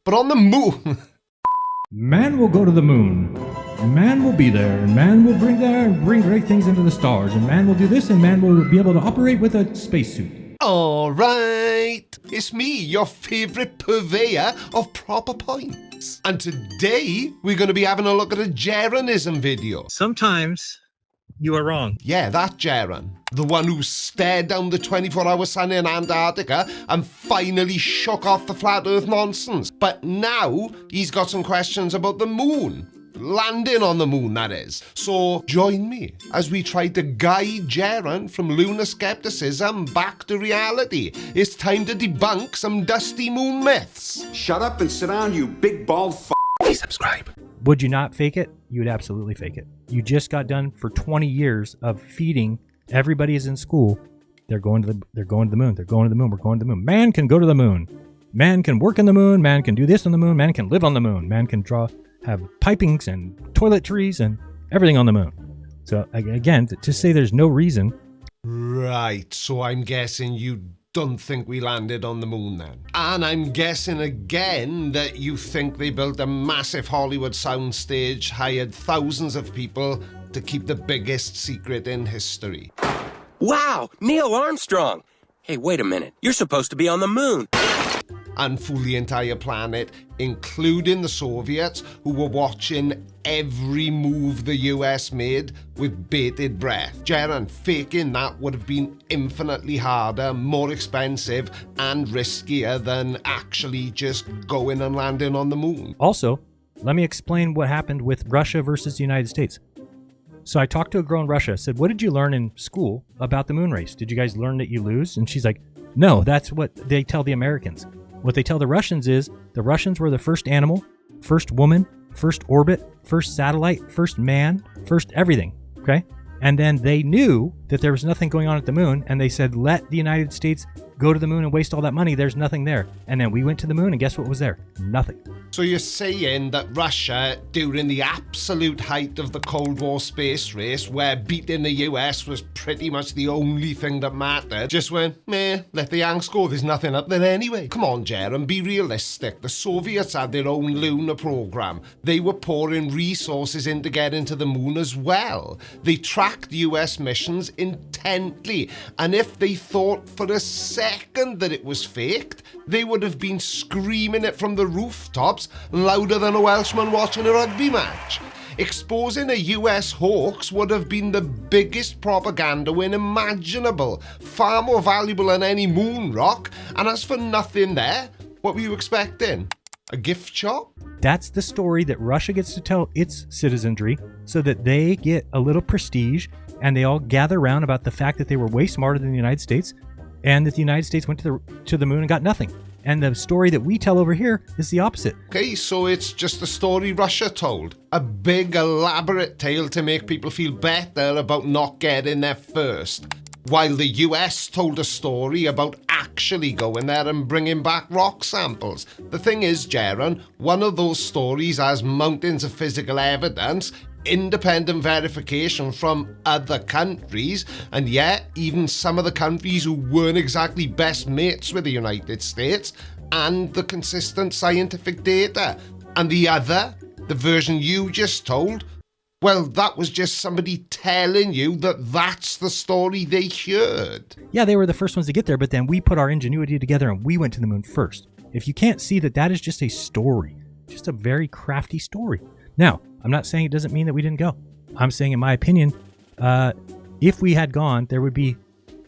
But on the moon... Man will go to the moon. Man will be there, and man will bring great things into the stars, and man will do this, and man will be able to operate with a spacesuit. All right, it's me, your favourite purveyor of proper points. And today, we're going to be having a look at a Jeranism video. Sometimes you are wrong. Yeah, that Jeran. The one who stared down the 24-hour sun in Antarctica and finally shook off the flat earth nonsense. But now, he's got some questions about the moon. Landing on the moon, that is. So join me as we try to guide Jeran from lunar skepticism back to reality. It's time to debunk some dusty moon myths. Shut up and sit down, you big bald f***. Please subscribe. Would you not fake it? You would absolutely fake it. You just got done for 20 years of feeding everybody is in school. They're going to the moon. They're going to the moon. We're going to the moon. Man can go to the moon. Man can work in the moon. Man can do this on the moon. Man can live on the moon. Man can have pipings and toiletries and everything on the moon. So again, to say there's no reason. Right, so I'm guessing you don't think we landed on the moon then. And I'm guessing again that you think they built a massive Hollywood soundstage, hired thousands of people to keep the biggest secret in history. Wow, Neil Armstrong. Hey, wait a minute. You're supposed to be on the moon. And fool the entire planet, including the Soviets, who were watching every move the US made with bated breath. Jeran, faking that would have been infinitely harder, more expensive, and riskier than actually just going and landing on the moon. Also, let me explain what happened with Russia versus the United States. So I talked to a girl in Russia, said, what did you learn in school about the moon race? Did you guys learn that you lose? And she's like, no, that's what they tell the Americans. What they tell the Russians is the Russians were the first animal, first woman, first orbit, first satellite, first man, first everything, okay? And then they knew that there was nothing going on at the moon, and they said, let the United States go to the moon and waste all that money. There's nothing there. And then we went to the moon, and guess what was there? Nothing. So you're saying that Russia, during the absolute height of the Cold War space race, where beating the US was pretty much the only thing that mattered, just went, meh, let the Yanks go, there's nothing up there anyway. Come on, Jeran, be realistic. The Soviets had their own lunar program. They were pouring resources in to get into the moon as well. They tracked US missions intently, and if they thought for a second that it was faked, they would have been screaming it from the rooftops louder than a Welshman watching a rugby match. Exposing a US hoax would have been the biggest propaganda win imaginable, far more valuable than any moon rock, and as for nothing there, what were you expecting? A gift shop? That's the story that Russia gets to tell its citizenry so that they get a little prestige and they all gather around about the fact that they were way smarter than the United States and that the United States went to the moon and got nothing. And the story that we tell over here is the opposite. Okay, so it's just a story Russia told. A big, elaborate tale to make people feel better about not getting there first. While the US told a story about actually going there and bringing back rock samples. The thing is, Jeran, one of those stories has mountains of physical evidence, independent verification from other countries, and yet even some of the countries who weren't exactly best mates with the United States, and the consistent scientific data. And the other, the version you just told, well, that was just somebody telling you that that's the story they heard. Yeah, they were the first ones to get there, but then we put our ingenuity together and we went to the moon first. If you can't see that that is just a story, just a very crafty story. Now, I'm not saying it doesn't mean that we didn't go. I'm saying, in my opinion, if we had gone, there would be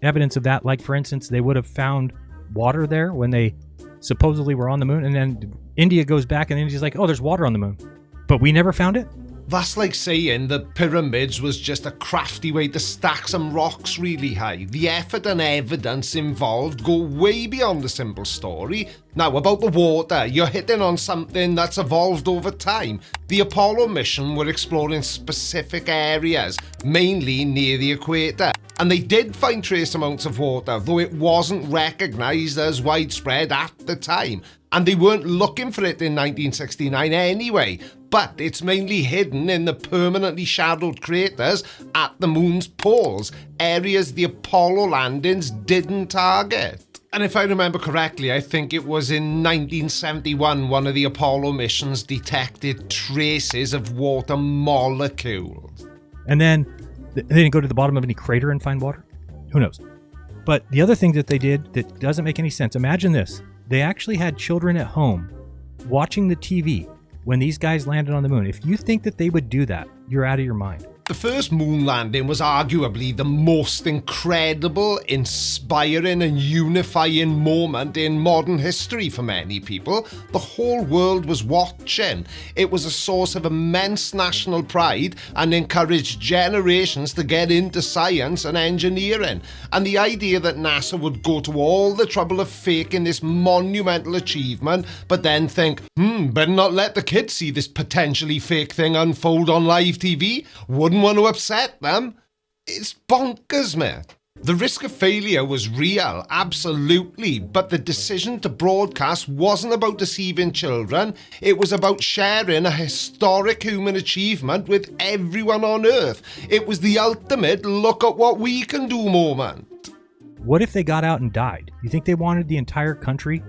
evidence of that. Like, for instance, they would have found water there when they supposedly were on the moon. And then India goes back and India's like, oh, there's water on the moon. But we never found it. That's like saying the pyramids was just a crafty way to stack some rocks really high. The effort and evidence involved go way beyond the simple story. Now, about the water, you're hitting on something that's evolved over time. The Apollo mission were exploring specific areas, mainly near the equator. And they did find trace amounts of water, though it wasn't recognised as widespread at the time. And they weren't looking for it in 1969 anyway, but it's mainly hidden in the permanently shadowed craters at the moon's poles, areas the Apollo landings didn't target. And if I remember correctly, I think it was in 1971 one of the Apollo missions detected traces of water molecules. And then they didn't go to the bottom of any crater and find water? Who knows? But the other thing that they did that doesn't make any sense, imagine this. They actually had children at home watching the TV when these guys landed on the moon. If you think that they would do that, you're out of your mind. The first moon landing was arguably the most incredible, inspiring and unifying moment in modern history for many people. The whole world was watching. It was a source of immense national pride and encouraged generations to get into science and engineering. And the idea that NASA would go to all the trouble of faking this monumental achievement, but then think, better not let the kids see this potentially fake thing unfold on live TV, wouldn't want to upset them. It's bonkers, mate. The risk of failure was real, absolutely, but the decision to broadcast wasn't about deceiving children. It was about sharing a historic human achievement with everyone on Earth. It was the ultimate look at what we can do moment. What if they got out and died? You think they wanted the entire country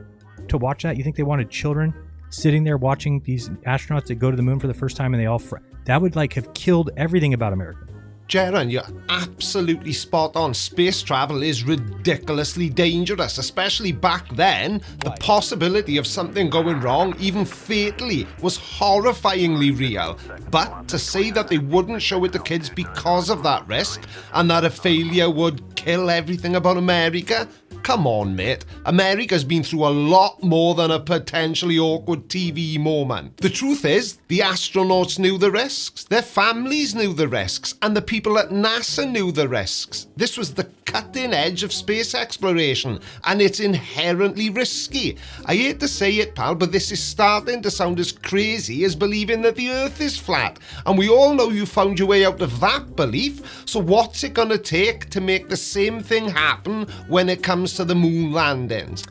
to watch that? You think they wanted children sitting there watching these astronauts that go to the moon for the first time and they all... That would have killed everything about America. Jeran, you're absolutely spot on. Space travel is ridiculously dangerous, especially back then. The possibility of something going wrong, even fatally, was horrifyingly real. But to say that they wouldn't show it to kids because of that risk, and that a failure would kill everything about America? Come on, mate. America's been through a lot more than a potentially awkward TV moment. The truth is, the astronauts knew the risks, their families knew the risks, and the people at NASA knew the risks. This was the cutting edge of space exploration, and it's inherently risky. I hate to say it, pal, but this is starting to sound as crazy as believing that the Earth is flat. And we all know you found your way out of that belief, so what's it gonna take to make the same thing happen when it comes to the moon landings?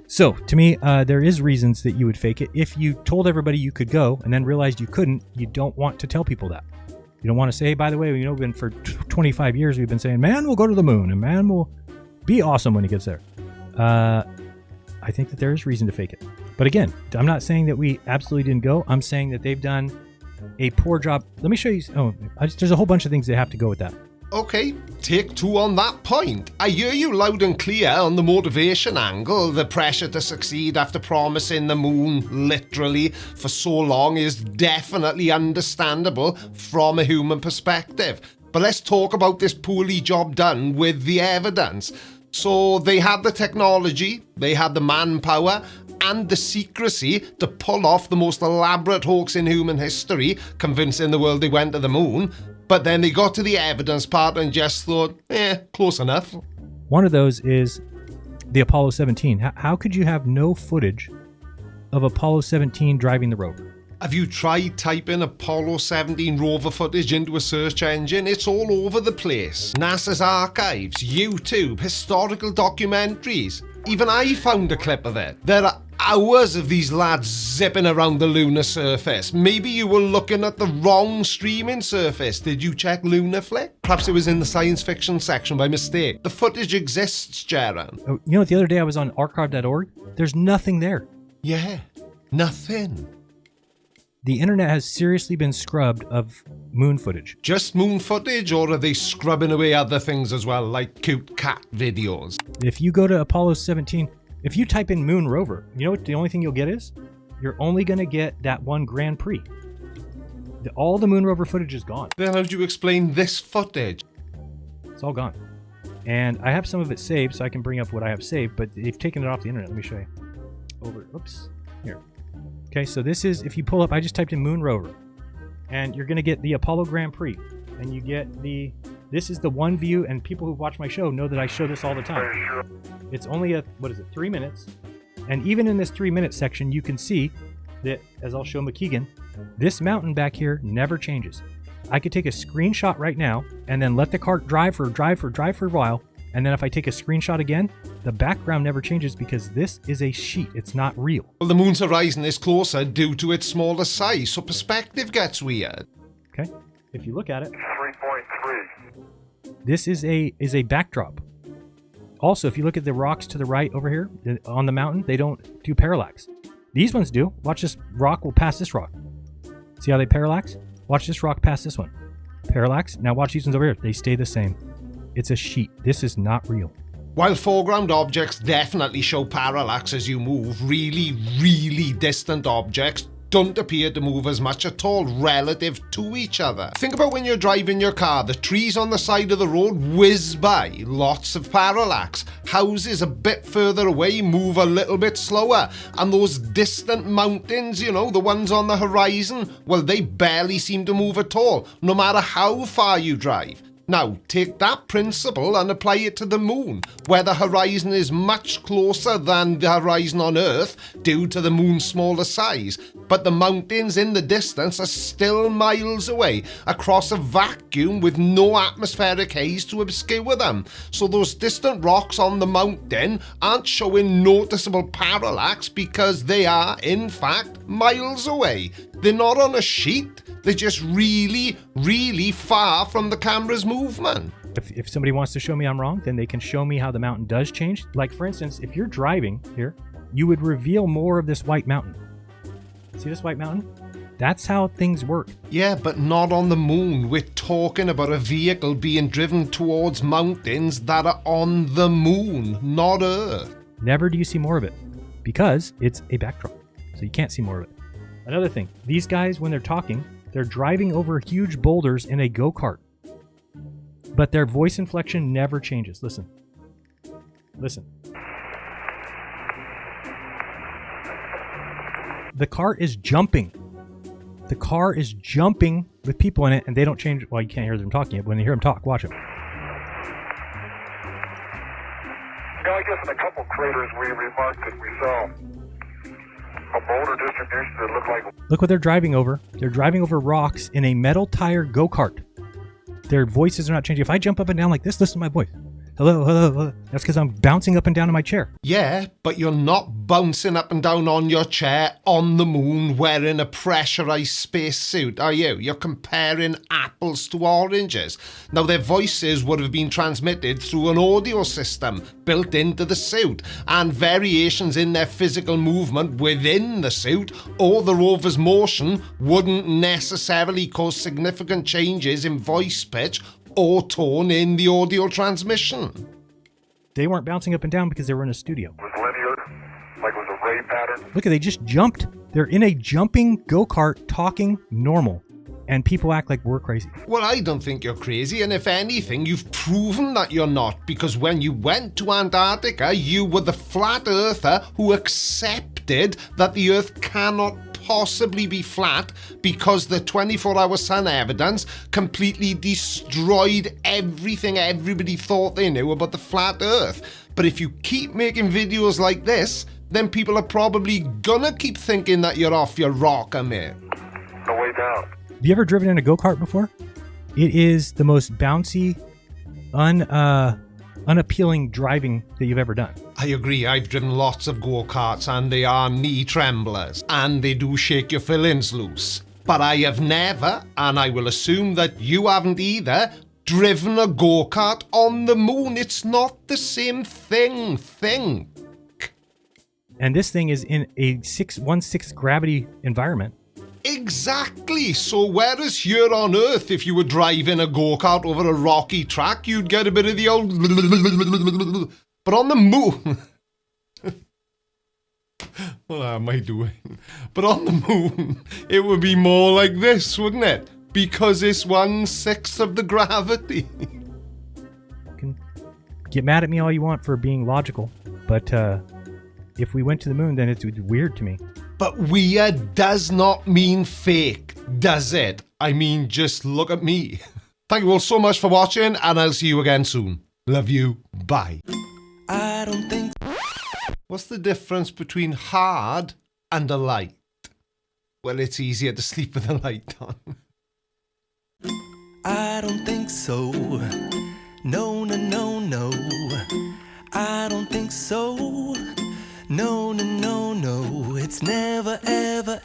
So, to me, there is reasons that you would fake it. If you told everybody you could go and then realized you couldn't, you don't want to tell people that. You don't want to say, hey, by the way, we've been for 25 years, we've been saying, man will go to the moon and man will be awesome when he gets there. I think that there is reason to fake it. But again, I'm not saying that we absolutely didn't go. I'm saying that they've done a poor job. Let me show you. There's a whole bunch of things that have to go with that. Okay, take two on that point. I hear you loud and clear on the motivation angle. The pressure to succeed after promising the moon, literally, for so long is definitely understandable from a human perspective. But let's talk about this poorly job done with the evidence. So they had the technology, they had the manpower, and the secrecy to pull off the most elaborate hoax in human history, convincing the world they went to the moon. But then they got to the evidence part and just thought, close enough. One of those is the Apollo 17. How could you have no footage of Apollo 17 driving the rover? Have you tried typing Apollo 17 rover footage into a search engine? It's all over the place. NASA's archives, YouTube, historical documentaries. Even I found a clip of it. There are hours of these lads zipping around the lunar surface. Maybe you were looking at the wrong streaming surface. Did you check Lunar Flick? Perhaps it was in the science fiction section by mistake. The footage exists, Jeran. Oh, you know what? The other day I was on archive.org. There's nothing there. Yeah, nothing. The internet has seriously been scrubbed of moon footage. Just moon footage, or are they scrubbing away other things as well, like cute cat videos? If you go to Apollo 17, if you type in moon rover, you know what the only thing you'll get is? You're only going to get that one Grand Prix. All the moon rover footage is gone. Then how do you explain this footage? It's all gone. And I have some of it saved, so I can bring up what I have saved, but they've taken it off the internet. Let me show you. Oops. Here. Okay, so this is, if you pull up, I just typed in moon rover. And you're going to get the Apollo Grand Prix. And you get this is the one view, and people who watch my show know that I show this all the time. It's only 3 minutes. And even in this 3-minute section, you can see that, as I'll show McKeegan, this mountain back here never changes. I could take a screenshot right now, and then let the cart drive for a while, and then if I take a screenshot again, the background never changes because this is a sheet. It's not real. Well, the moon's horizon is closer due to its smaller size, so perspective gets weird. Okay, if you look at it, 3.3. this is a backdrop. Also, if you look at the rocks to the right over here on the mountain, they don't do parallax. These ones do. Watch, this rock will pass this rock. See how they parallax? Watch this rock pass this one. Parallax. Now watch these ones over here. They stay the same. It's a sheet. This is not real. While foreground objects definitely show parallax as you move, really distant objects don't appear to move as much at all relative to each other. Think about when you're driving your car, the trees on the side of the road whiz by, lots of parallax. Houses a bit further away move a little bit slower, and those distant mountains, you know, the ones on the horizon, well, they barely seem to move at all, no matter how far you drive. Now, take that principle and apply it to the moon, where the horizon is much closer than the horizon on Earth due to the moon's smaller size, but the mountains in the distance are still miles away, across a vacuum with no atmospheric haze to obscure them. So those distant rocks on the mountain aren't showing noticeable parallax because they are, in fact, miles away. They're not on a sheet. They're just really far from the camera's movement. If somebody wants to show me I'm wrong, then they can show me how the mountain does change. Like, for instance, if you're driving here, you would reveal more of this white mountain. See this white mountain? That's how things work. Yeah, but not on the moon. We're talking about a vehicle being driven towards mountains that are on the moon, not Earth. Never do you see more of it because it's a backdrop, so you can't see more of it. Another thing, these guys, when they're talking, they're driving over huge boulders in a go-kart. But their voice inflection never changes. Listen. The cart is jumping. The car is jumping with people in it, and they don't change. Well, you can't hear them talking, but when you hear them talk, watch them. Yeah, I guess in a couple craters we remarked that we saw a boulder distribution that looked like... Look what they're driving over. They're driving over rocks in a metal tire go-kart. Their voices are not changing. If I jump up and down like this, listen to my voice. Hello. That's because I'm bouncing up and down in my chair. Yeah, but you're not bouncing up and down on your chair on the moon wearing a pressurized spacesuit, are you? You're comparing apples to oranges. Now, their voices would have been transmitted through an audio system built into the suit, and variations in their physical movement within the suit or the rover's motion wouldn't necessarily cause significant changes in voice pitch or tone in the audio transmission. They weren't bouncing up and down because they were in a studio. It was linear, like it was a ray pattern. Look, they just jumped. They're in a jumping go-kart talking normal. And people act like we're crazy. Well, I don't think you're crazy, and if anything, you've proven that you're not, because when you went to Antarctica, you were the flat earther who accepted that the Earth cannot possibly be flat because the 24-hour sun evidence completely destroyed everything everybody thought they knew about the flat Earth. But if you keep making videos like this, then people are probably gonna keep thinking that you're off your rocker, mate. No way down. Have you ever driven in a go-kart before? It is the most bouncy, unappealing driving that you've ever done. I agree, I've driven lots of go-karts and they are knee tremblers and they do shake your fillings loose. But I have never, and I will assume that you haven't either, driven a go-kart on the moon. It's not the same thing. And this thing is in a 1/6 gravity environment. Exactly. So whereas here on Earth, if you were driving a go-kart over a rocky track, you'd get a bit of the old... But on the moon... What am I doing? But on the moon, it would be more like this, wouldn't it? Because it's 1/6 of the gravity. You can get mad at me all you want for being logical, but if we went to the moon, then it's weird to me. But weird does not mean fake, does it? I mean, just look at me. Thank you all so much for watching, and I'll see you again soon. Love you. Bye. I don't think... What's the difference between hard and a light? Well, it's easier to sleep with a light on. I don't think so. No. I don't think so. No. It's never, ever